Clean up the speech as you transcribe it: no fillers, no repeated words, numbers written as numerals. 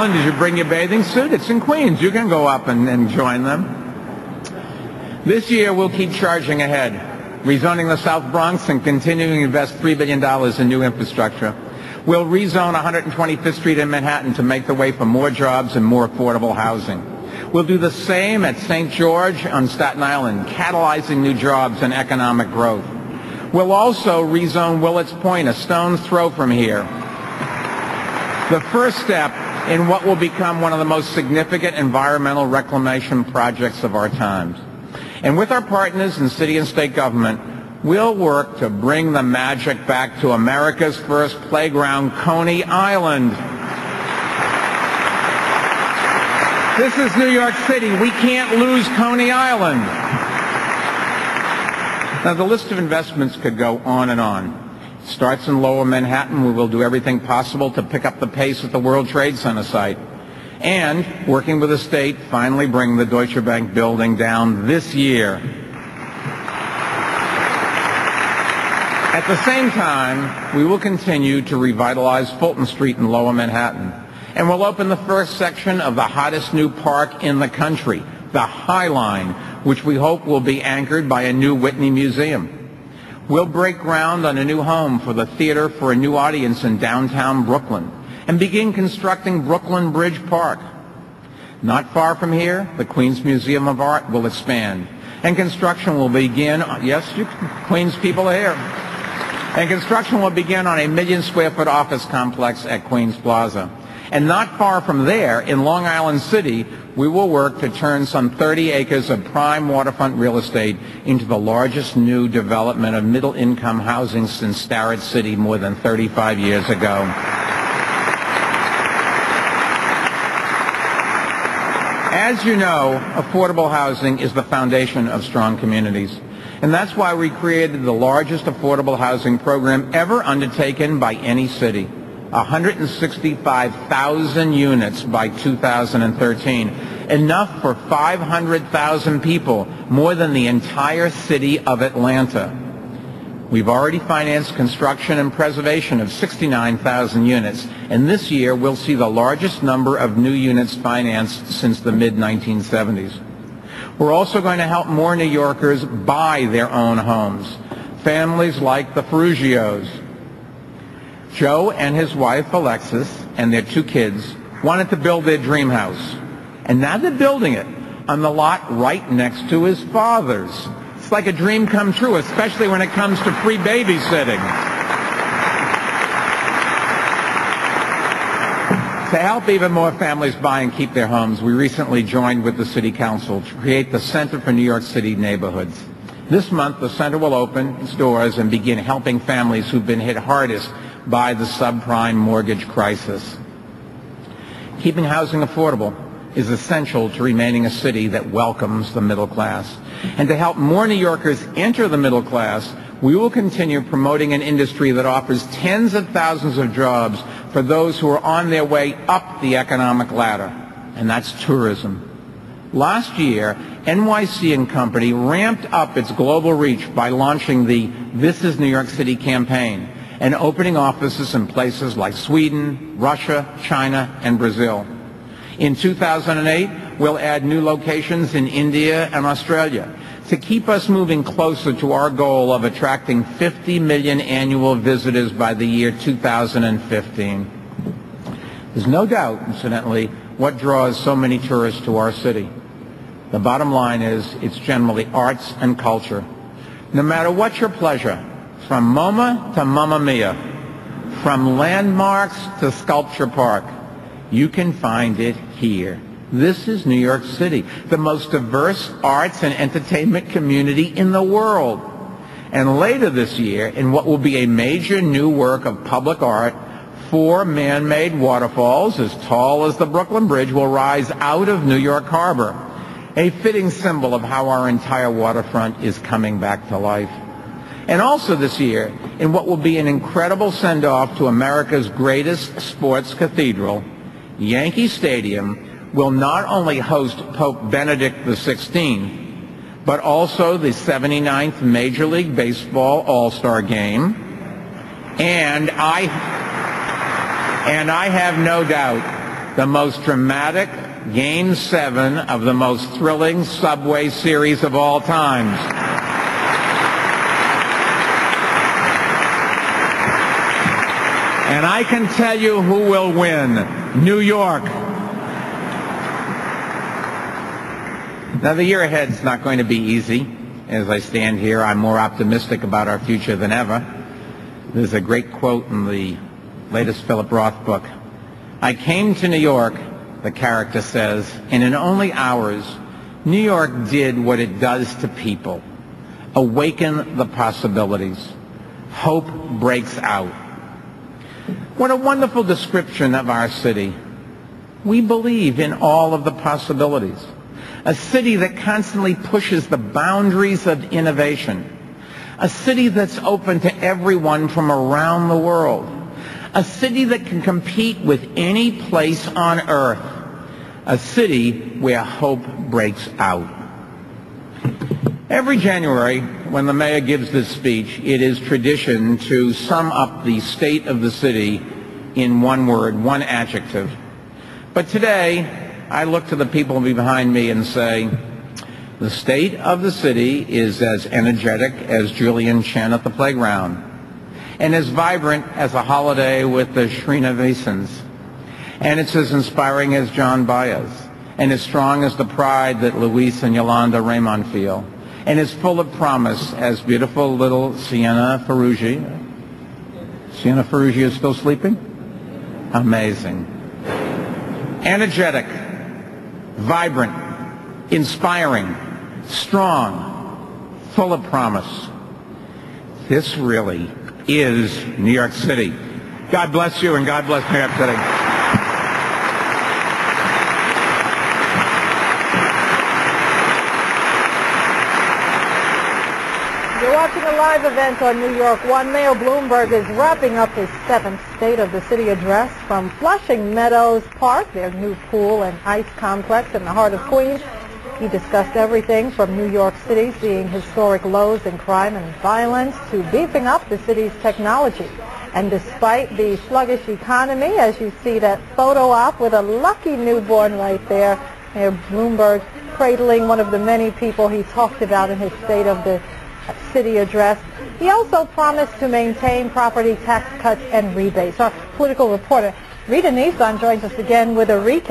Island, did you bring your bathing suit? It's in Queens. You can go up and join them. This year, we'll keep charging ahead, rezoning the South Bronx and continuing to invest $3 billion in new infrastructure. We'll rezone 125th Street in Manhattan to make the way for more jobs and more affordable housing. We'll do the same at St. George on Staten Island, catalyzing new jobs and economic growth. We'll also rezone Willets Point, a stone's throw from here. The first step in what will become one of the most significant environmental reclamation projects of our times. And with our partners in city and state government, we'll work to bring the magic back to America's first playground, Coney Island. This is New York City. We can't lose Coney Island. Now, the list of investments could go on and on. It starts in Lower Manhattan, where we'll do everything possible to pick up the pace at the World Trade Center site. And, working with the state, finally bring the Deutsche Bank building down this year. At the same time, we will continue to revitalize Fulton Street in Lower Manhattan. And we'll open the first section of the hottest new park in the country, the High Line, which we hope will be anchored by a new Whitney Museum. We'll break ground on a new home for the Theater for a New Audience in downtown Brooklyn and begin constructing Brooklyn Bridge Park. Not far from here, the Queens Museum of Art will expand, and construction will begin, yes, you Queens people are here, and construction will begin on a 1 million square foot office complex at Queens Plaza. And not far from there, in Long Island City, we will work to turn some 30 acres of prime waterfront real estate into the largest new development of middle-income housing since Starrett City more than 35 years ago. As you know, affordable housing is the foundation of strong communities. And that's why we created the largest affordable housing program ever undertaken by any city. 165,000 units by 2013. Enough for 500,000 people, more than the entire city of Atlanta. We've already financed construction and preservation of 69,000 units, and this year we'll see the largest number of new units financed since the mid-1970s. We're also going to help more New Yorkers buy their own homes. Families like the Ferrugios. Joe and his wife, Alexis, and their 2 kids wanted to build their dream house. And now they're building it on the lot right next to his father's. It's like a dream come true, especially when it comes to free babysitting. To help even more families buy and keep their homes, we recently joined with the City Council to create the Center for New York City Neighborhoods. This month, the center will open its doors and begin helping families who've been hit hardest by the subprime mortgage crisis. Keeping housing affordable is essential to remaining a city that welcomes the middle class. And to help more New Yorkers enter the middle class, we will continue promoting an industry that offers tens of thousands of jobs for those who are on their way up the economic ladder, and that's tourism. Last year, NYC and Company ramped up its global reach by launching the This is New York City campaign and opening offices in places like Sweden, Russia, China, and Brazil. In 2008, we'll add new locations in India and Australia to keep us moving closer to our goal of attracting 50 million annual visitors by the year 2015. There's no doubt, incidentally, what draws so many tourists to our city. The bottom line is it's generally arts and culture. No matter what your pleasure, from MoMA to Mamma Mia, from landmarks to Sculpture Park, you can find it here. This is New York City, the most diverse arts and entertainment community in the world. And later this year, in what will be a major new work of public art, 4 man-made waterfalls as tall as the Brooklyn Bridge will rise out of New York Harbor, a fitting symbol of how our entire waterfront is coming back to life. And also this year, in what will be an incredible send-off to America's greatest sports cathedral, Yankee Stadium will not only host Pope Benedict XVI, but also the 79th Major League Baseball All-Star Game. And I have no doubt the most dramatic Game 7 of the most thrilling subway series of all times. And I can tell you who will win: New York. Now, the year ahead is not going to be easy. As I stand here, I'm more optimistic about our future than ever. There's a great quote in the latest Philip Roth book. "I came to New York," the character says, "and in only hours, New York did what it does to people: awaken the possibilities. Hope breaks out." What a wonderful description of our city. We believe in all of the possibilities. A city that constantly pushes the boundaries of innovation. A city that's open to everyone from around the world. A city that can compete with any place on earth. A city where hope breaks out. Every January, when the mayor gives this speech, it is tradition to sum up the state of the city in one word, one adjective. But today, I look to the people behind me and say, the state of the city is as energetic as Julian Chen at the playground, and as vibrant as a holiday with the Srinivasans, and it's as inspiring as John Baez, and as strong as the pride that Luis and Yolanda Raymond feel, and as full of promise as beautiful little Sienna Ferrugi. Sienna Ferrugi is still sleeping? Amazing. Energetic, vibrant, inspiring, strong, full of promise. This really is New York City. God bless you, and God bless New York City. You're watching a live event on New York One. Mayor Bloomberg is wrapping up his 7th State of the City address from Flushing Meadows Park, their new pool and ice complex in the heart of Queens. He discussed everything from New York City seeing historic lows in crime and violence to beefing up the city's technology. And despite the sluggish economy, as you see that photo op with a lucky newborn right there, Mayor Bloomberg cradling one of the many people he talked about in his State of the City address. He also promised to maintain property tax cuts and rebates. Our political reporter Rita Nissan joins us again with a recap.